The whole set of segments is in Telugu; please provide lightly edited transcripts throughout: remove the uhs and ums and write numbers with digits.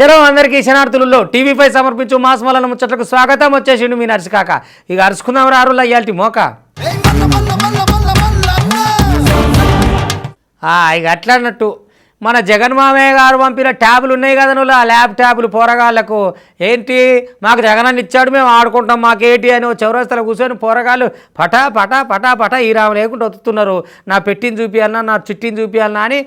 చలో అందరికీ శనార్థులలో టీవీ5 సమర్పించు మాస్మలన ముచ్చట్లకు స్వాగతం. వచ్చేసిండు మీ నర్సికాక. ఇక అరుచుకుందాం రారులా ఇయాల్టి మోక ఇక అట్లా అన్నట్టు మన జగన్మామయ్య గారు పంపిన ట్యాబులు ఉన్నాయి కదా నువ్వు, ఆ ల్యాబ్ ట్యాబులు పోరగాళ్ళకు ఏంటి మాకు జగనన్న ఇచ్చాడు మేము ఆడుకుంటాం మాకేంటి అని చౌరస్తలో కూర్చొని పోరగాళ్ళు పటా పటా పటా పటా ఈ రాము లేకుండా వస్తున్నారు. నా పెట్టిని చూపియాలన్నా నా చిట్టిని చూపియాలన్నా అని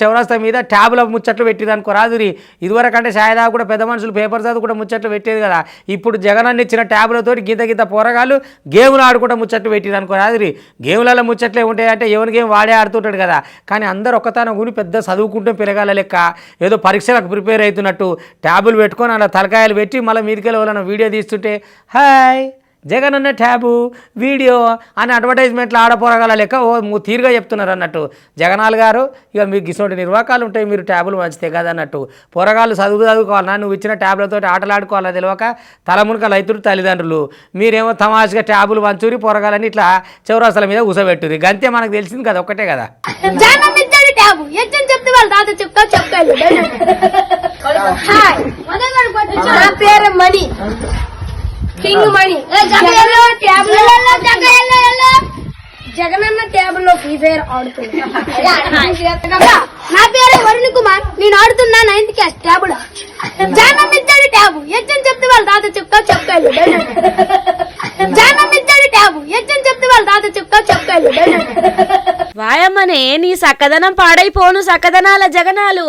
చౌరస్తా మీద ట్యాబుల ముచ్చట్లు పెట్టింది అనుకో రాదురి. ఇదివరకంటే షాయదా కూడా పెద్ద మనుషులు పేపర్ చదువు కూడా ముచ్చట్లు పెట్టేది కదా. ఇప్పుడు జగనన్న ఇచ్చిన ట్యాబులతో గింత పోరగాళ్ళు గేములు ఆడుకుంటా ముచ్చట్లు పెట్టింది అనుకో రాదురి. గేములలో ముచ్చట్లే ఉంటాయంటే ఎవరి గేమ్ వాడే ఆడుతుంటాడు కదా. కానీ అందరు ఒక్కతాన గురి పెద్ద చదువుకుంటే పెరగాల లెక్క ఏదో పరీక్షలకు ప్రిపేర్ అవుతున్నట్టు ట్యాబులు పెట్టుకొని అలా తలకాయలు పెట్టి మళ్ళీ మీదికెళ్ళి వాళ్ళని వీడియో తీస్తుంటే హాయ్ జగనన్న ట్యాబు వీడియో అని అడ్వర్టైజ్మెంట్లు ఆడపోరగాల లెక్క తీరుగా చెప్తున్నారు అన్నట్టు జగనాల్ గారు. ఇక మీకు ఇటువంటి నిర్వాకాలు ఉంటాయి, మీరు ట్యాబులు మంచితే కదా అన్నట్టు. పోరగాళ్ళు చదువుకోవాలన్నా నువ్వు ఇచ్చిన ట్యాబులతో ఆటలాడుకోవాలా తెలియక తలమునకలు అవుతురు తల్లిదండ్రులు. మీరేమో తమాషగా ట్యాబులు మంచూరి పోరగాలని ఇట్లా చౌరాస్తల మీద ఉసబెట్టుర్రు. గంతే మనకు తెలిసింది కదా, ఒక్కటే కదా. జగనన్న ట్యాబుల్లో ఫ్రీ ఫైర్ ఆడుతున్నా. నా పేరు వరుణ్ కుమార్, నేను ఆడుతున్నా 9th క్లాస్ ట్యాబుల. జగనన్న ఇచ్చాడు ట్యాబు ఎచ్చని చెప్తే వాళ్ళ తాత చెప్తాడు. జగనన్న ఇచ్చాడు ట్యాబు ఎచ్చని చెప్తే వాళ్ళ తాత చెప్తాడు. వాయమ్మనే నీ సక్కదనం పాడైపోను సక్కదనాల జగనాలు.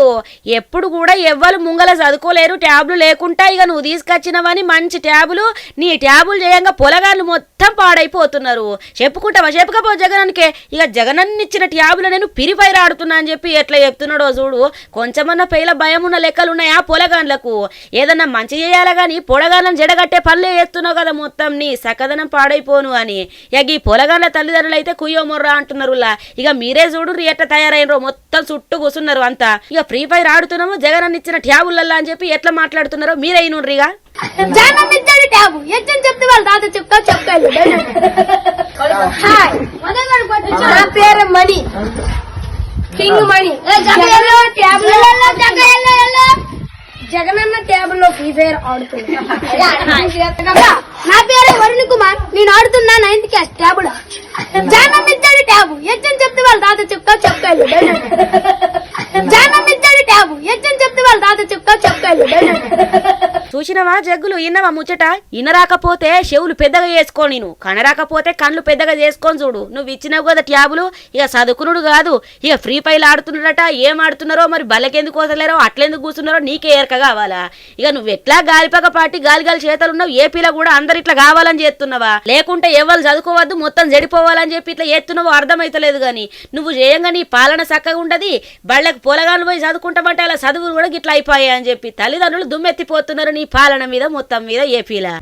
ఎప్పుడు కూడా ఎవ్వరు ముంగల చదువుకోలేరు ట్యాబులు లేకుండా. ఇక నువ్వు తీసుకొచ్చినవని మంచి ట్యాబులు, నీ ట్యాబులు చేయంగా పొలగాళ్ళు మొత్తం పాడైపోతున్నారు. చెప్పుకుంటావా? చెప్పకపో జగనానికే. ఇక జగనన్న ఇచ్చిన ట్యాబులు నేను పిరిఫైర్ ఆడుతున్నా అని చెప్పి ఎట్లా చెప్తున్నాడో చూడు. కొంచెమన్నా పేల భయం ఉన్న లెక్కలున్నాయా పొలగాన్లకు? ఏదన్నా మంచి చేయాలా గాని పొలగాళ్ళని జడగట్టే పనులే చేస్తున్నావు కదా మొత్తం. నీ సక్కదనం పాడైపోను అని ఇక ఈ పొలగాళ్ళ తల్లిదండ్రులు అయితే కుయ్యో మొర్రా అంటున్నారులా. ఇక మీరే చూడు ఎట్లా తయారైనరో, మొత్తం చుట్టూ కూసున్నారు అంతా. ఇక ఫ్రీ ఫైర్ ఆడుతున్నాము జగనన్న ఇచ్చిన ట్యాబులల్లా అని చెప్పి ఎట్లా మాట్లాడుతున్నారో మీరే ఇనుండ్రిగా. ట్యాబు ఎచ్చని చెప్తే వాళ్ళ తాత చెప్తాడు. నా పేరు మణి, కింగ్ మణి. జగనన్న ట్యాబుల్లో ఫ్రీ ఫైర్ ఆడుతున్నా. నా పేరు వరుణ్ కుమార్, నేను ఆడుతున్నా 9th క్లాస్ ట్యాబుల. జగనన్న ఇచ్చాడు ట్యాబు ఎచ్చని చెప్తే వాళ్ళ తాత చెప్తాడు. జగనన్న ఇచ్చాడు ట్యాబు ఎచ్చని చెప్తే వాళ్ళ తాత చెప్తాడు. చూసినవా జగ్గులు? ఇన్నవా ముచ్చట? ఇనరాకపోతే చెవులు పెద్దగా చేసుకోని, నువ్వు కనరాకపోతే కళ్ళు పెద్దగా చేసుకొని చూడు. నువ్వు ఇచ్చినావు కదా ట్యాబులు, ఇక చదువుకునుడు కాదు ఇక ఫ్రీ ఫైర్ ఆడుతున్నాడట. ఏం ఆడుతున్నారో మరి బల్లకెందుకు వదలేరో అట్లెందుకు కూర్చున్నారో నీకే ఏరక కావాలా? ఇక నువ్వు ఎట్లా గాలిపక పాటి గాలి చేతలు ఉన్నావు. ఏపీలో కూడా అందరు ఇట్లా కావాలని చేస్తున్నావా? లేకుంటే ఎవరు చదువుకోవద్దు మొత్తం జడిపోవాలని చెప్పి ఇట్లా చేస్తున్నావో అర్థమైతలేదు. గాని నువ్వు చేయంగా నీ పాలన చక్కగా ఉండదు. బళ్ళకి పొలగాలు పోయి చదువుకుంటామంటే అలా చదువులు కూడా గిట్లా అయిపోయాయి అని చెప్పి తల్లిదండ్రులు దుమ్మెత్తిపోతున్నారు నీ పాలన మీద మొత్తం మీద ఏపీలా.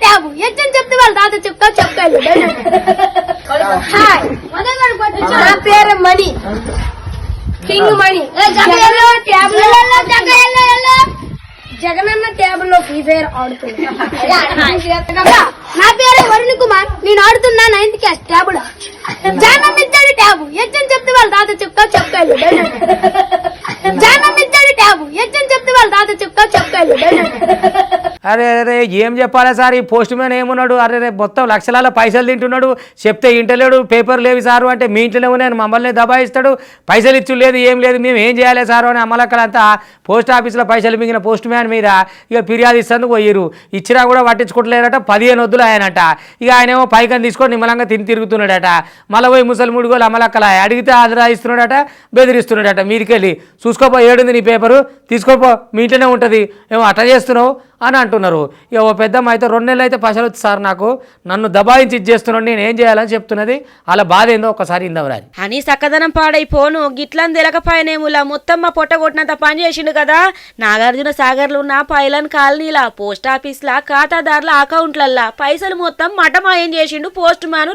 ట్యాబు ఎచ్చని చెప్తే వాళ్ళ తాత చెప్తాడు. నా పేరు మణి, కింగ్ మణి. జగనన్న ట్యాబుల్లో ఫ్రీ ఫైర్ ఆడుతున్నా. నా పేరు వరుణ్ కుమార్, నేను ఆడుతున్నా 9th క్లాస్ ట్యాబుల. జగనన్న ఇచ్చాడు ట్యాబు ఎచ్చని చెప్తే వాళ్ళ తాత చెప్తాడు. జగనన్న ఇచ్చాడు ట్యాబు ఎచ్చని చెప్తే వాళ్ళ తాత చెప్తాడు. అరే అరే ఏం చెప్పాలా సార్, ఈ పోస్ట్ మ్యాన్ ఏమున్నాడు? అరే రే మొత్తం లక్షల పైసలు తింటున్నాడు, చెప్తే ఇంటలేడు. పేపర్ లేవు సారు అంటే మీ ఇంట్లోనే ఉన్నాయని మమ్మల్ని దబాయిస్తాడు. పైసలు ఇచ్చు లేదు ఏం లేదు, మేము ఏం చేయాలి సారు అని అమ్మలక్కలంతా పోస్ట్ ఆఫీస్లో పైసలు మింగిన పోస్ట్ మ్యాన్ మీద ఇక ఫిర్యాదు ఇస్తేందుకు పోయిరు. ఇచ్చినా కూడా పట్టించుకుంటలేరట. 15 వద్దులు ఆయనట. ఇక ఆయనేమో పైకని తీసుకొని నిమ్మలంగా తిరుగుతున్నాడట. మళ్ళీ పోయి ముసలి ముడుగోలు అమ్మలక్కల అడిగితే ఆదరా ఇస్తున్నాడట, బెదిరిస్తున్నాడట. మీదికెళ్ళి చూసుకోపో ఏడుంది నీ పేపరు తీసుకోపో మీ ఇంట్లోనే ఉంటుంది, ఏమో అట్లా చేస్తున్నావు అని అంటున్నారు. ఇక ఓ పెద్దమ్మ అయితే 2 నెలలు అయితే పైసలు వచ్చి సార్ నాకు నన్ను దబాయించి ఇచ్చేస్తున్నాడు, నేను ఏం చేయాలని చెప్తున్నది. అలా బాధ ఏందో ఒకసారి ఇందవరాని అని సక్కదనం పాడైపోను. గిట్లని తెలకపోయినేములా మొత్తం మా పొట్ట కొట్టినంత పని చేసిండు కదా. నాగార్జున సాగర్లో ఉన్న పైలన్ కాలనీలా పోస్ట్ ఆఫీస్లా ఖాతాదారుల అకౌంట్లల్లా పైసలు మొత్తం మటమాయం చేసిండు పోస్ట్ మ్యాను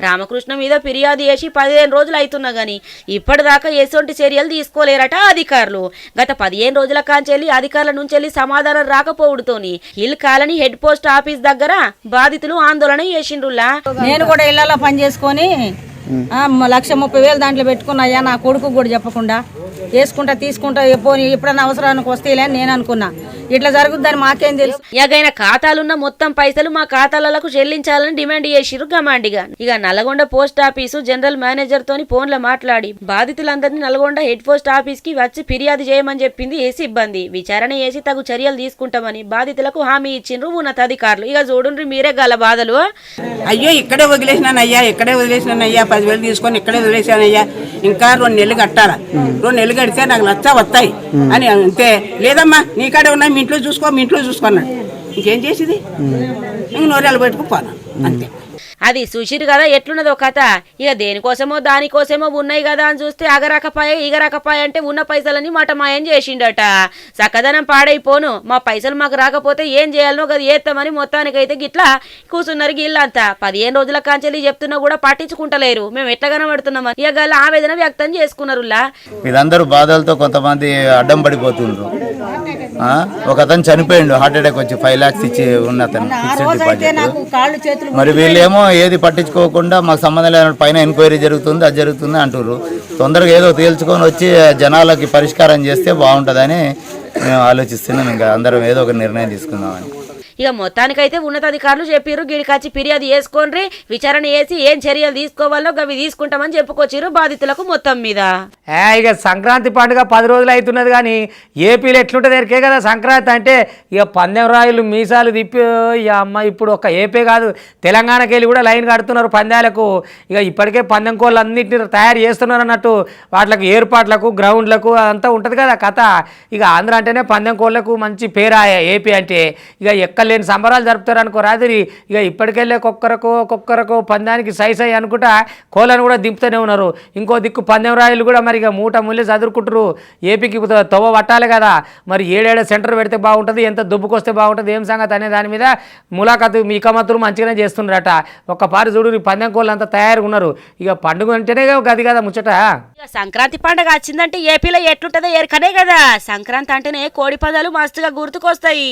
రామకృష్ణ మీద ఫిర్యాదు చేసి 15 రోజులు అవుతున్నా గాని ఇప్పటిదాకా ఎటువంటి చర్యలు తీసుకోలేరట అధికారులు. గత 15 రోజుల కాంచెల్లి అధికారుల నుంచి సమాధానం రాకపోవడంతోని hill colony head post office దగ్గర బాధితులు ఆందోళన చేసిండ్రులా. నేను కూడా ఇళ్లలో పని చేసుకొని 1,30,000 దాంట్లో పెట్టుకున్నాయా నా కొడుకు కూడా చెప్పకుండా వేసుకుంటా తీసుకుంటా పోనీ ఎప్పుడన్నా అవసరానికి వస్తేలే అని నేను అనుకున్నా. ఇట్లా జరుగుతుందని మాకేం తెలుసు. ఎగైన ఖాతాలున్న మొత్తం పైసలు మా ఖాతాలకు చెల్లించాలని డిమాండ్ చేసిరు గమాండిగా. ఇక Nalgonda post office general manager తోని ఫోన్లో మాట్లాడి బాధితులందరినీ నల్గొండ హెడ్ పోస్ట్ ఆఫీస్ కి వచ్చి ఫిర్యాదు చేయమని చెప్పింది సిబ్బంది. విచారణ చేసి తగు చర్యలు తీసుకుంటామని బాధితులకు హామీ ఇచ్చిండ్రు ఉన్నతాధికారులు. ఇక చూడండి మీరే గల బాధలు. అయ్యో ఇక్కడే వదిలేసినానయ్యా, 10,000 తీసుకొని ఇక్కడే వదిలేసానయ్యా, ఇంకా 2 నెలలు కట్టాలా, 2 నెలలు కడితే నాకు లచ్చ వస్తాయి అని అంతే. లేదమ్మా నీకాడే ఉన్నాయి, మీ ఇంట్లో చూసుకున్నాడు. ఇంకేం చేసేది, ఇంక నోరేళ్ళు పెట్టుకుపోను అంతే. అది చూసిరు కదా ఎట్లున్నదో కథ. ఇక దేనికోసమో దానికోసమో ఉన్నాయి కదా అని చూస్తే అగరకపాయ ఇగరకపాయ అంటే ఉన్న పైసలని మటమాయం చేసిండట. చక్కదనం పాడైపోను, మా పైసలు మాకు రాకపోతే ఏం చేయాలనో గది ఏస్తామని మొత్తానికైతే గిట్లా కూర్చున్నారు గిల్లంతా. 15 రోజుల కాంచెల్లి చెప్తున్నా కూడా పట్టించుకుంటలేరు. మేము ఎట్లా కనబడుతున్నామని ఇక గల ఆవేదన వ్యక్తం చేసుకున్నారు. వీళ్ళందరూ బాధలతో కొంతమంది అడ్డం పడిపోతుండ్రు. ఒక అతను చనిపోయిండు, హార్ట్ అటాక్ వచ్చి 5 lakhs ఇచ్చి ఉన్న అతను ఫిక్స్డ్ డిపాజిట్. మరి వీళ్ళేమో ఏది పట్టించుకోకుండా మాకు సంబంధం లేని పైన ఎంక్వైరీ జరుగుతుంది, అది జరుగుతుంది అంటారు. తొందరగా ఏదో తేల్చుకొని వచ్చి జనాలకి పరిష్కారం చేస్తే బాగుంటుందని మేము ఆలోచిస్తున్నాం. ఇంకా అందరం ఏదో ఒక నిర్ణయం తీసుకుందామని. ఇక మొత్తానికైతే ఉన్నతాధికారులు చెప్పారు గిడికొచ్చి ఫిర్యాదు చేసుకోండి, విచారణ చేసి ఏం చర్యలు తీసుకోవాలో అవి తీసుకుంటామని చెప్పుకొచ్చారు బాధితులకు మొత్తం మీద. ఇక సంక్రాంతి పండుగ 10 రోజులు అవుతున్నది కానీ ఏపీలో ఎట్లుంటుంది ఎరికే కదా సంక్రాంతి అంటే. ఇక పందెం రాయులు మీసాలు తిప్పి ఇక అమ్మ ఇప్పుడు ఒక ఏపీ కాదు తెలంగాణకి వెళ్ళి కూడా లైన్ కడుతున్నారు పందాలకు. ఇక ఇప్పటికే పందెం కోళ్ళు అన్నింటినీ తయారు చేస్తున్నారు అన్నట్టు. వాటికి ఏర్పాట్లకు గ్రౌండ్లకు అంతా ఉంటుంది కదా కథ. ఇక ఆంధ్ర అంటేనే పందెం కోళ్ళకు మంచి పేరాయ ఏపీ అంటే. ఇక ఎక్కలేని సంబరాలు జరుపుతారు అనుకో రాత్రి. ఇక ఇప్పటికెళ్ళే కుక్కరకో పందానికి సై అనుకుంటా కోళ్ళను కూడా దింపుతూనే ఉన్నారు. ఇంకో దిక్కు పందెం రాయులు కూడా మరి ఇక మూట ముళ్ళే చదువుకుంటారు. ఏపీకి తవ్వ పట్టాలి కదా, మరి ఏడేడ సెంటర్ పెడితే బాగుంటుంది, ఎంత దుబ్బుకొస్తే బాగుంటుంది, ఏం సంగతి అనే దాని మీద ములాఖాతు మీ కమతులు మంచిగానే చేస్తున్నారట. ఒక్కపారి చూడు పందెం కోళ్ళు అంతా తయారుగా ఉన్నారు. ఇక పండుగ అంటేనే గది కదా ముచ్చట. సంక్రాంతి పండుగ వచ్చిందంటే ఏపీలో ఎట్లుంటుందో ఎరకనే కదా. సంక్రాంతి అంటేనే కోడి పందాలు మస్తుగా గుర్తుకొస్తాయి.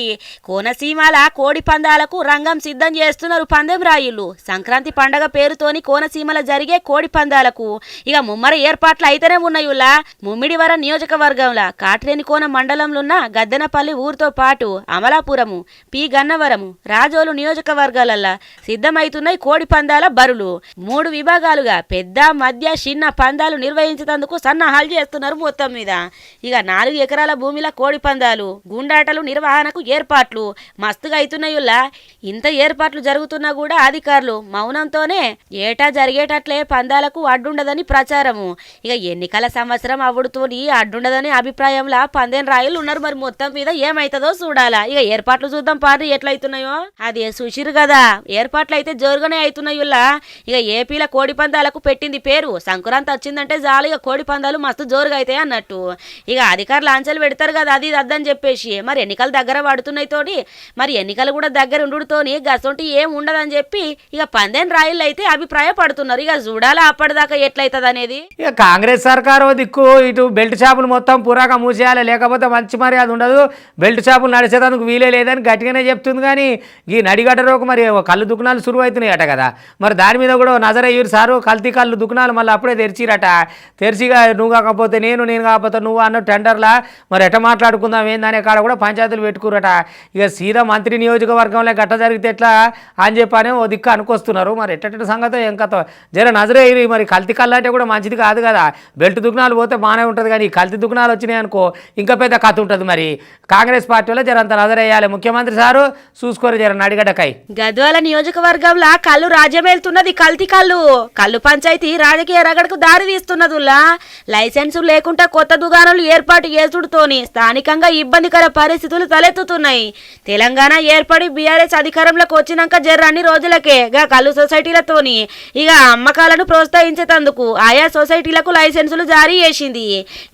కోనసీమల కోడి పందాలకు రంగం సిద్ధం చేస్తున్నారు పందెం రాయులు. సంక్రాంతి పండగ పేరుతోని కోనసీమల జరిగే కోడి పందాలకు ఇక ముమ్మర ఏర్పాట్లు అయితేనే ఉన్నాయులా. ముమ్మిడివర నియోజకవర్గంలో కాట్రేనికోన మండలంలో ఉన్న గద్దెనపల్లి ఊరితో పాటు అమలాపురము, పి గన్నవరము, రాజోలు నియోజకవర్గాలల్లా సిద్ధమైతున్నాయి కోడి పందాల బరులు. 3 విభాగాలుగా పెద్ద మధ్య చిన్న పందాలు నిర్వహించేందుకు సన్నాహాలు చేస్తున్నారు మొత్తం మీద. ఇక 4 ఎకరాల భూమిలో కోడి పందాలు, గుండాటలు నిర్వహణకు ఏర్పాట్లు మస్తుగా అవుతున్నాయుల్లా. ఇంత ఏర్పాట్లు జరుగుతున్నా కూడా అధికారులు మౌనంతోనే ఏటా జరిగేటట్లే పందాలకు అడ్డుండదని ప్రచారము. ఇక ఎన్నికల సంవత్సరం అవ్వడుతోని అడ్డుండదని అభిప్రాయంలో పందెం రాయులు ఉన్నారు. మరి మొత్తం మీద ఏమైతుందో చూడాలా. ఇక ఏర్పాట్లు చూద్దాం పార్టీ ఎట్లయితున్నాయో. అది చూసిరు కదా ఏర్పాట్లు అయితే జోరుగానే అవుతున్నాయుల్లా. ఇక ఏపీలో కోడి పందాలకు పెట్టింది పేరు. సంక్రాంతి వచ్చిందంటే చాలు ఇక కోడి పందాలు మస్తు జోరుగా అవుతాయి అన్నట్టు. ఇక అధికారులు ఆంచలు పెడతారు కదా అది అద్దని చెప్పేసి. మరి ఎన్నికలు దగ్గర పడుతున్నాయి తోటి మరి ఎన్నికలు కూడా దగ్గర ఉండుతోని గసొంటి ఏం ఉండదని చెప్పి ఇక పందెం రాయిలు అయితే అభిప్రాయపడుతున్నారు. ఇక చూడాలా అప్పటిదాకా ఎట్లయితుంది అనేది. ఇక కాంగ్రెస్ సర్కారు దిక్కు ఇటు బెల్ట్ షాపులు మొత్తం పురాగా మూసేయాలి, లేకపోతే మంచి మర్యాద ఉండదు, బెల్ట్ షాపులు నడిచేదానికి వీలే లేదని గట్టిగానే చెప్తుంది. కానీ ఈ నడిగడ్డరోకు మరి కళ్ళు దుకాణాలు సురువు అవుతున్నాయట కదా. మరి దాని మీద కూడా నజరయ్యూరు సారు కల్తీ కళ్ళు దుకాణాలు మళ్ళీ అప్పుడే తెరిచిరట. తెరిచిగా నువ్వు కాకపోతే నేను కాకపోతే నువ్వు అన్న టెండర్లా మరి ఎట్ట మాట్లాడుకుందాం ఏందనే కాడ కూడా పంచాయతీలు పెట్టుకురట. ఇక సీదా మంత్రి నియోజకవర్గంలో గట్ట జరిగితే ఎట్లా అని చెప్పని ఓ దిక్కు అనుకొస్తున్నారు. మరి ఎట్ట సంగతో ఏం కథ జర నజరయ్యి. మరి కల్తీ కళ్ళు అంటే కూడా మంచిది కాదు కదా. బెల్ట్ దుకాణాలు పోతే బాగానే ఉంటుంది కానీ కల్తీ దుకాణాలు వచ్చినాయి అనుకో ఇంకా పెద్ద కథ ఉంటుంది. మరి కాంగ్రెస్ పార్టీలో జర అంత నజరయ్యాలి. ముఖ్యమంత్రి సారు చూసుకోరు జర నడిగడ్డకాయ. గద్వాల నియోజకవర్గంలో కళ్ళు రాజ్యమేలుతున్నది కల్తీ కళ్ళు పంచాయతీ రాజకీయ రగడకు దారి తీస్తున్నదిలా. లైసెన్సు లేకుండా కొత్త దుకాణాలు ఏర్పాటు చేసుడుతోని స్థానికంగా ఇబ్బందికర పరిస్థితులు తలెత్తుతున్నాయి. తెలంగాణ ఏర్పడి బీఆర్ఎస్ అధికారంలోకి వచ్చినాక జర్రన్ని రోజులకే కళ్ళు సొసైటీలతోని ఇక అమ్మకాలను ప్రోత్సహించేందుకు ఆయా సొసైటీలకు లైసెన్సులు జారీ చేసింది.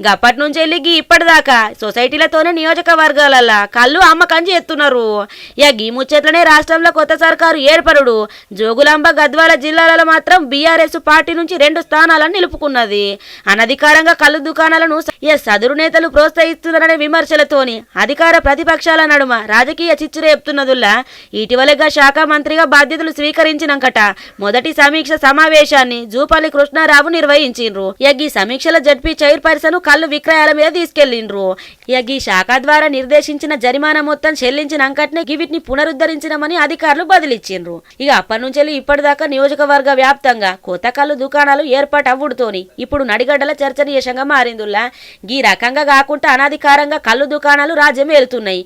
గప్పటి నుంచి వెళ్ళి ఇప్పటిదాకా సొసైటీలతోనే నియోజకవర్గాలల్లా కళ్ళు అమ్మకం చేస్తున్నారు. ఇక గీ ముచ్చట్లనే రాష్ట్రంలో కొత్త సర్కారు ఏర్పరుడు జోగులాంబ గద్వాల జిల్లాలలో మాత్రం బీఆర్ఎస్ పార్టీ నుంచి 2 స్థానాలను నిలుపుకున్నది. అనధికారంగా కళ్ళు దుకాణాలను సదురు నేతలు ప్రోత్సహిస్తున్నారనే విమర్శలతోని అధికార ప్రతిపక్షాల నడుమ రాజకీయ చిచ్చురే చెప్తున్నదుల్లా ఇటీవలగా శాఖ మంత్రిగా బాధ్యతలు స్వీకరించినాకట మొదటి సమీక్ష సమావేశాన్ని జూపల్లి కృష్ణారావు నిర్వహించిండ్రు. ఈ సమీక్షల జడ్పీ చైర్పర్సన్ కళ్ళు విక్రయాల మీద తీసుకెళ్లిండ్రు. ఈ శాఖ ద్వారా నిర్దేశించిన జరిమానా మొత్తం చెల్లించినాకట్నే వీటిని పునరుద్ధరించినమని అధికారులు బదిలిచ్చిండ్రు. ఇక అప్పటి నుంచి ఇప్పటిదాకా నియోజకవర్గ వ్యాప్తంగా కొత్త కళ్ళు దుకాణాలు ఏర్పాటు అవ్వుడుతోని ఇప్పుడు నడిగడ్డల చర్చనీయాంశంగా మారిందుల్లా. ఈ రకంగా కాకుండా అనాధికారంగా కళ్ళు దుకాణాలు రాజ్యం ఏలుతున్నాయి.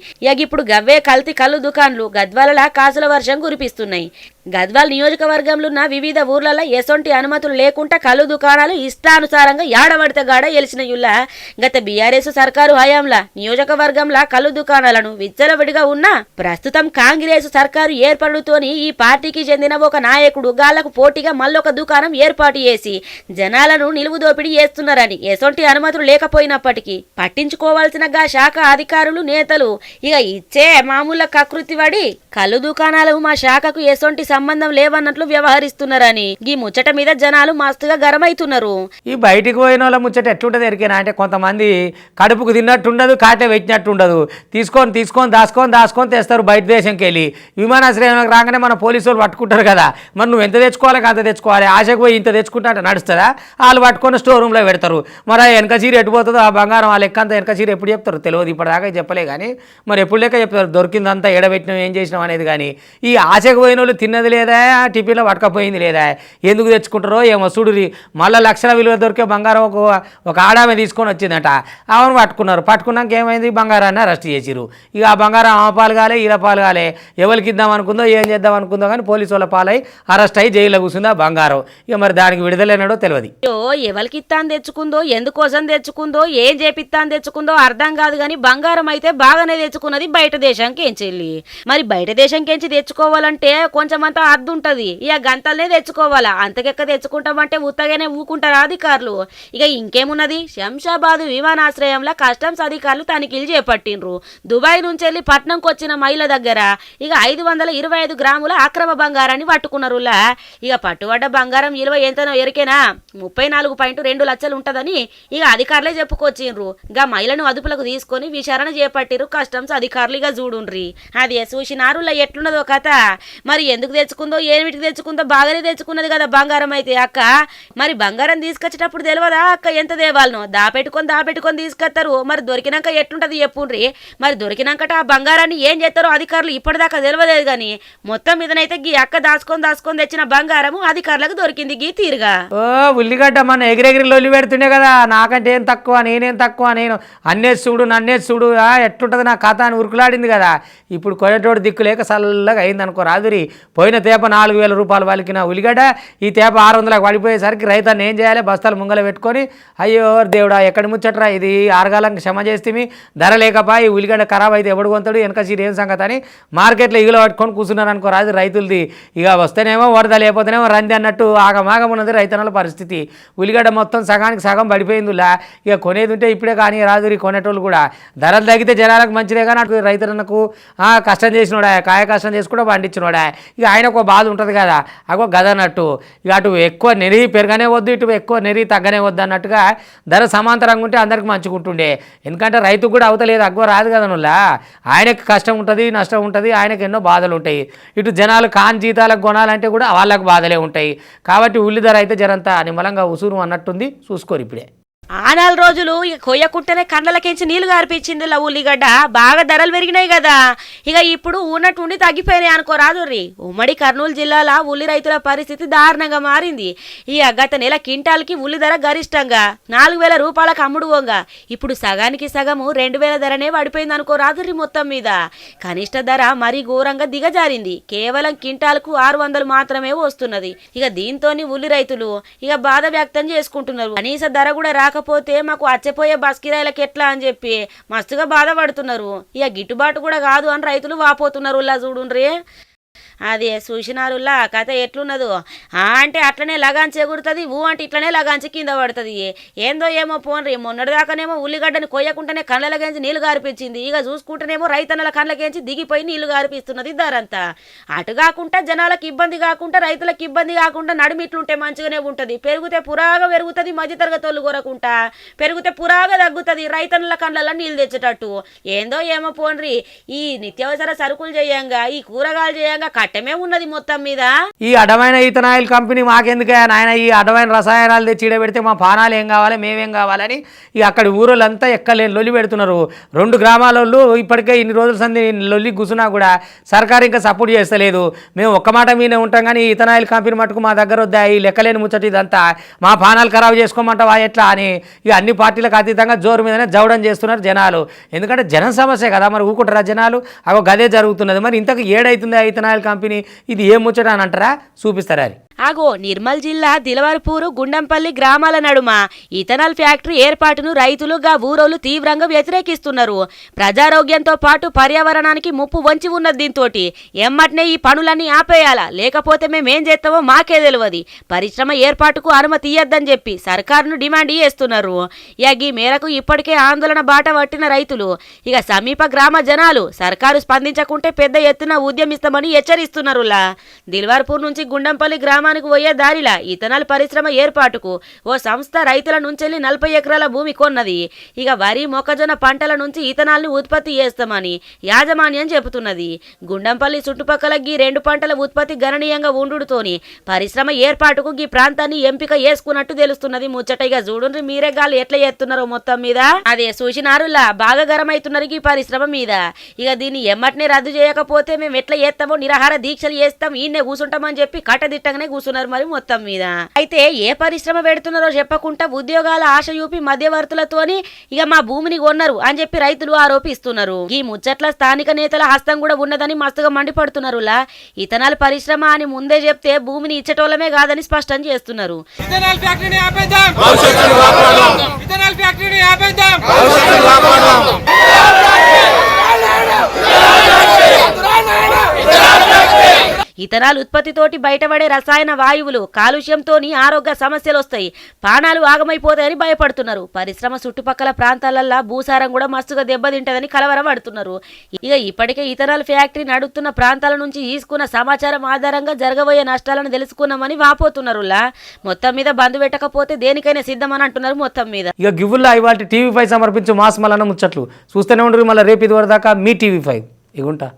ఇప్పుడు గవ్వే కల్తీ కళ్ళు దుకాణాలు గద్వాలలా కాసుల వర్షం కురిపిస్తున్నాయి. గద్వాల్ నియోజకవర్గంలో ఉన్న వివిధ ఊర్లలో ఎసొంటి అనుమతులు లేకుండా కళ్ళు దుకాణాలు ఇష్టానుసారంగా యాడబడితే గాడ ఎలిసినయుల్లా. గత బీఆర్ఎస్ సర్కారు హయాంలా నియోజకవర్గంలో కళ్ళు దుకాణాలను విచ్చలవిడిగా ఉన్నా ప్రస్తుతం కాంగ్రెస్ సర్కారు ఏర్పడుతోని ఈ పార్టీకి చెందిన ఒక నాయకుడు గాళ్లకు పోటీగా మళ్ళొక దుకాణం ఏర్పాటు చేసి జనాలను నిలువు దోపిడీ చేస్తున్నారని ఎసొంటి అనుమతులు లేకపోయినప్పటికీ పట్టించుకోవాల్సిన శాఖ అధికారులు నేతలు ఇచ్చే మామూలు కకృతి పడి కళ్ళు దుకాణాలు మా శాఖకు ఎసొంటి సంబంధం లేవన్నట్లు వ్యవహరిస్తున్నారని ఈ ముచ్చట మీద జనాలు మస్తుగా గరమైతున్నారు. ఈ బయటికి పోయిన వాళ్ళ ముచ్చట ఎట్లుంటది ఎరికేనా అంటే కొంతమంది కడుపుకు తిన్నట్టుండదు, కాటే పెట్టినట్టుండదు. తీసుకొని దాచుకొని తెస్తారు బయట దేశంకి వెళ్ళి. విమానాశ్రయం రాగానే మన పోలీసు వాళ్ళు పట్టుకుంటారు కదా, మరి నువ్వు ఎంత తెచ్చుకోవాలి అంత తెచ్చుకోవాలి. ఆశకు పోయి ఇంత తెచ్చుకుంటా అంటే నడుస్తుందా? వాళ్ళు పట్టుకొని స్టోర్ రూమ్లో పెడతారు. మరి వెనక చీర ఎట్టుపోతుందో ఆ బంగారం ఆ లెక్క అంతా వెనక చీర ఎప్పుడు చెప్తారు తెలియదు. ఇప్పటిదాకా చెప్పలే కానీ మరి ఎప్పుడు లెక్క చెప్తారు దొరికిందంతా ఎడబెట్టినాం ఏం చేసినాం అనేది. కానీ ఈ ఆశకు పోయిన వాళ్ళు తిన్నది లేదా, టిఫిన్లో పట్టుకపోయింది లేదా, ఎందుకు తెచ్చుకుంటారో ఏమో చూడురి. మళ్ళీ లక్షల విలువ దొరికే బంగారం ఒక ఆడామె తీసుకొని వచ్చిందట. ఆమెను పట్టుకున్నాక ఏమైంది, బంగారాన్ని అరెస్ట్ చేసిరు. ఇక ఆ బంగారం ఆమె పాలు కాలే ఈల పాలు కాలే, ఎవరికి ఇద్దాం అనుకుందో ఏం చేద్దాం అనుకుందో కానీ పోలీసు వాళ్ళ పాలై అరెస్ట్ అయ్యి జైల్లో కూర్చుంది ఆ బంగారం. ఇక మరి దానికి విడుదలైనడో తెలియదు. ఎవరికి ఇత్తాను తెచ్చుకుందో, ఎందుకోసం తెచ్చుకుందో, ఏం చేపిత్తాను తెచ్చుకుందో అర్థం కాదు. కానీ బంగారం అయితే బాగానే తెచ్చుకున్నది బయట దేశానికి ఏం చెల్లి. మరి బయట దేశానికి ఎంచి తెచ్చుకోవాలంటే కొంచెం అంతా అర్థం ఉంటది. గంటలనే తెచ్చుకోవాలా, అంతకెక్క తెచ్చుకుంటామంటే ఉత్తగానే ఊకుంటారు అధికారులు. ఇంకేమున్నది, శంషాబాద్ విమానాశ్రయంలో కస్టమ్స్ అధికారులు తనిఖీలు చేపట్టిండ్రు. దుబాయ్ నుంచి వెళ్ళి పట్నంకి వచ్చిన మహిళ దగ్గర 525 గ్రాముల అక్రమ బంగారాన్ని పట్టుకున్నారు. పట్టుబడ్డ బంగారం విలువ ఎంతనో ఎరికేనా, 34.2 లక్షలు ఉంటదని అధికారులే చెప్పుకొచ్చిండ్రు. మహిళను అదుపులకు తీసుకొని విచారణ చేపట్టిరు కస్టమ్స్ అధికారులు. చూడుండ్రి అది చూసినారులా ఎట్లున్నదో కథ. మరి ఎందుకు తెచ్చుకుందో ఏమిటికి తెచ్చుకుందో, బాగానే తెచ్చుకున్నది కదా బంగారం అయితే. అక్క మరి బంగారం తీసుకొచ్చేటప్పుడు తెలియదా అక్క ఎంత దేవాలనో, దాపెట్టుకొని తీసుకొస్తారు. మరి దొరికినాక ఎట్లుంటది చెప్పుండ్రి. మరి దొరికినాకట ఆ బంగారాన్ని ఏం చేస్తారో అధికారులు ఇప్పటిదాకా తెలియలేదు. కానీ మొత్తం మీదనైతే గీ అక్క దాచుకొని తెచ్చిన బంగారము అధికారులకు దొరికింది గీ తీరుగా. ఉల్లిగడ్డ మన ఎగిరెగిరి లొల్లి పెడుతుండే కదా, నాకంటే ఏం తక్కువ, నేనేం తక్కువ, నేను నన్నేసి చూడు ఎట్లుంటది నా కథ అని ఉరుకులాడింది కదా. ఇప్పుడు కొనేటోడు దిక్కు లేక చల్లగా అయింది అనుకో రాదురి. పోయిన తేప 4,000 రూపాయలు పలికిన ఉల్లిగడ్డ ఈ తేప 600లకు పడిపోయేసరికి రైతాన్ని ఏం చేయాలి, బస్తాలు ముంగల పెట్టుకొని అయ్యో దేవుడా ఎక్కడి ముచ్చట్రా ఇది, ఆరగాలంకి క్షమ చేస్తే ధర లేకపోయి ఈ ఉల్లిగడ్డ ఖరాబ్ అయితే ఎవడు కొంటాడు, వెనక చీర ఏం సంగతి అని మార్కెట్లో ఈగలు పట్టుకొని కూర్చున్నారు అనుకో రాదు రైతులది. వస్తేనేమో వరద లేకపోతేనేమో రంది అన్నట్టు ఆగమాగం ఉన్నది రైతన్నల పరిస్థితి. ఉల్లిగడ్డ మొత్తం సగానికి సగం పడిపోయిందిలా. కొనేది ఉంటే ఇప్పుడే కానీ రాదు కొనేటోళ్ళు కూడా. ధరలు తగ్గితే జనాలకు మంచిదే కానీ అటు రైతులకు కష్టం చేసినోడా, కాయ కష్టం చేసి కూడా పండించినోడా. ఆయనకు బాధ ఉంటుంది కదా, గదన్నట్టు. అటు ఎక్కువ నెరి పెరగనే వద్దు, ఇటు ఎక్కువ నెరి తగ్గనే వద్దు అన్నట్టుగా ధర సమాంతరంగా ఉంటే అందరికి మంచుకుంటుండే. ఎందుకంటే రైతుకు కూడా అవతలేదు, అగ్వ రాదు కదా నుల్లా. ఆయనకు కష్టం ఉంటుంది, నష్టం ఉంటుంది, ఆయనకు ఎన్నో బాధలు ఉంటాయి. ఇటు జనాలు కాని జీతాలకు కొనాలంటే కూడా వాళ్ళకు బాధలే ఉంటాయి. కాబట్టి ఉల్లి ధర అయితే జరంతా నిమ్మలంగా ఉసురు అన్నట్టుంది. చూసుకోరు ఇప్పుడే. ఆ 4 రోజులు కొయ్యకుంటేనే కండ్లకించి నీళ్లు గారిపించింది ఉల్లిగడ్డ. బాగా ధరలు పెరిగినాయి కదా. ఇప్పుడు ఉన్నట్టుండి తగ్గిపోయినాయి అనుకోరాదు. ఉమ్మడి కర్నూలు జిల్లాలో ఉల్లి రైతుల పరిస్థితి దారుణంగా మారింది. గత నెల క్వింటాల్కి ఉల్లి ధర గరిష్టంగా 4,000 రూపాయలకు అమ్ముడుగా ఇప్పుడు సగానికి సగము 2,000 ధరనే పడిపోయింది అనుకోరాదు. మొత్తం మీద కనిష్ట ధర మరీ ఘోరంగా దిగజారింది. కేవలం క్వింటాల్కు 600 మాత్రమే వస్తున్నది. దీంతోని ఉల్లి రైతులు బాధ వ్యక్తం చేసుకుంటున్నారు. కనీస ధర కూడా రాకపోతే మాకు అచ్చపోయే బస్ కిరాయిలకు ఎట్లా అని చెప్పి మస్తుగా బాధపడుతున్నారు. గిట్టుబాటు కూడా కాదు అని రైతులు వాపోతున్నారు. చూడుండ్రి అదే చూసినారులా కథ ఎట్లున్నదో అంటే అట్లనే లగాంచి ఎగురుతుంది అంటే ఇట్లనే లగాంచి కింద పడుతుంది ఏందో ఏమో పోన్రి మొన్నటిదాకానేమో ఉల్లిగడ్డని కొయ్యకుండానే కళ్ళలకేంచి నీళ్లు గారిపించింది ఇక చూసుకుంటేనేమో రైతన్నల కళ్ళకేంచి దిగిపోయి నీళ్లు గారిపిస్తున్నది ధరంతా అటు కాకుండా జనాలకు ఇబ్బంది కాకుండా రైతులకు ఇబ్బంది కాకుండా నడిమిట్లుంటే మంచిగానే ఉంటుంది పెరిగితే పురాగా పెరుగుతుంది మధ్యతరగతి వాళ్ళు కొరకుంటా పెరిగితే పురాగా తగ్గుతుంది రైతన్నల కళ్ళల్లో నీళ్ళు తెచ్చేటట్టు ఏందో ఏమో పోన్రి ఈ నిత్యావసర సరుకులు చేయంగా ఈ కూరగాయలు చేయంగా కట్టమే ఉన్నది మొత్తం మీద ఈ అడమైన ఇథనాయిల్ కంపెనీ మాకెందుకే నాయన ఈ అడమైన రసాయనాలు తెచ్చి పెడితే మా పానాలు ఏం కావాలి మేమేం కావాలని ఈ అక్కడి ఊరోళ్ళంతా ఎక్కలేని లొల్లి పెడుతున్నారు 2 గ్రామాలలో ఇప్పటికే ఇన్ని రోజుల సంది లొల్లి కూసున్నా కూడా సర్కారు ఇంకా సపోర్ట్ చేస్తలేదు మేము ఒక్క మాట మీదే ఉంటాం కానీ ఈ ఇథనాయిల్ కంపెనీ మటుకు మా దగ్గర వద్దా ఈ లెక్కలేని ముచ్చట ఇదంతా మా పానాలు ఖరాబు చేసుకోమంటావా ఎట్లా అని ఇక అన్ని పార్టీలకు అతీతంగా జోరు మీదనే జవడం చేస్తున్నారు జనాలు ఎందుకంటే జనం సమస్య కదా మరి ఊకుంటారా జనాలు అగో గదే జరుగుతున్నది మరి ఇంతకు ఏడైతుంది ఇథనాయిల్ కంపెనీ ఇది ఏం ముచ్చట అని అంటారా చూపిస్తారా అది ఆగో నిర్మల్ జిల్లా దిలవర్పూరు గుండంపల్లి గ్రామాల నడుమ ఇథనాల్ ఫ్యాక్టరీ ఏర్పాటును రైతులు గా ఊరోలు తీవ్రంగా వ్యతిరేకిస్తున్నారు ప్రజారోగ్యంతో పాటు పర్యావరణానికి ముప్పు వంచి ఉన్నది దీంతో ఎమ్మటనే ఈ పనులన్నీ ఆపేయాలా లేకపోతే మేమేం చేస్తామో మాకే తెలియదు పరిశ్రమ ఏర్పాటుకు అనుమతి ఇయ్యద్దని చెప్పి సర్కారును డిమాండ్ చేస్తున్నారు ఇక ఈ మేరకు ఇప్పటికే ఆందోళన బాట పట్టిన రైతులు ఇక సమీప గ్రామ జనాలు సర్కారు స్పందించకుంటే పెద్ద ఎత్తున ఉద్యమిస్తామని హెచ్చరిస్తున్నారు దిల్వార్పూర్ నుంచి గుండంపల్లి గ్రామానికి పోయే దారిలా ఇథనాల్ పరిశ్రమ ఏర్పాటుకు ఓ సంస్థ రైతుల నుంచి 40 ఎకరాల భూమి కొన్నది ఇక వరి మొక్కజొన్న పంటల నుంచి ఇథనాల్ని ఉత్పత్తి చేస్తామని యాజమాన్యం చెబుతున్నది గుండంపల్లి చుట్టుపక్కల గీ 2 పంటల ఉత్పత్తి గణనీయంగా ఉండుతోని పరిశ్రమ ఏర్పాటుకు ఈ ప్రాంతాన్ని ఎంపిక చేసుకున్నట్టు తెలుస్తున్నది ముచ్చట ఇక చూడండి మీరే గాలు ఎట్లా చేస్తున్నారో మొత్తం మీద అదే సూచినారులా బాగా గరమైతున్నారు ఈ పరిశ్రమ మీద ఇక దీన్ని ఎమ్మటినే రద్దు చేయకపోతే మేము ఎట్లా చేస్తామో నిరాహార దీక్షలు చేస్తాం ఈయన్నే కూర్చుంటామని చెప్పి కట్టదిట్టంగానే కూర్చున్నారు మరి మొత్తం మీద అయితే ఏ పరిశ్రమ పెడుతున్నారో చెప్పకుండా ఉద్యోగాల ఆశ చూపి మధ్యవర్తులతోని ఇక మా భూమిని కొన్నారు అని చెప్పి రైతులు ఆరోపిస్తున్నారు ఈ ముచ్చట్ల స్థానిక నేతల హస్తం కూడా ఉన్నదని మస్తుగా మండిపడుతున్నారు ఇథనాల్ పరిశ్రమ అని ముందే చెప్తే భూమిని ఇచ్చటోళ్ళమే కాదని స్పష్టం చేస్తున్నారు ఇథనాల్ ఉత్పత్తితోటి బయటపడే రసాయన వాయువులు కాలుష్యంతోని ఆరోగ్య సమస్యలు వస్తాయి ప్రాణాలు ఆగమైపోతాయని భయపడుతున్నారు పరిశ్రమ చుట్టుపక్కల ప్రాంతాలల్లో భూసారం కూడా మస్తుగా దెబ్బతింటదని కలవరపడుతున్నారు ఇక ఇప్పటికే ఇథనాల్ ఫ్యాక్టరీ నడుస్తున్న ప్రాంతాల నుంచి తీసుకున్న సమాచారం ఆధారంగా జరగబోయే నష్టాలను తెలుసుకున్నామని వాపోతున్నారు మొత్తం మీద బంద్ పెట్టకపోతే దేనికైనా సిద్ధమని అంటున్నారు మొత్తం మీద ఇక గివ్వుల్లా ఇవాళ టీవీ5 సమర్పించు మాస్ మల్లన్న ముచ్చట్లు చూస్తూనే ఉండరు మళ్ళీ రేపు ఇది వరదాకా మీ టీవీ5 ఇగుంటా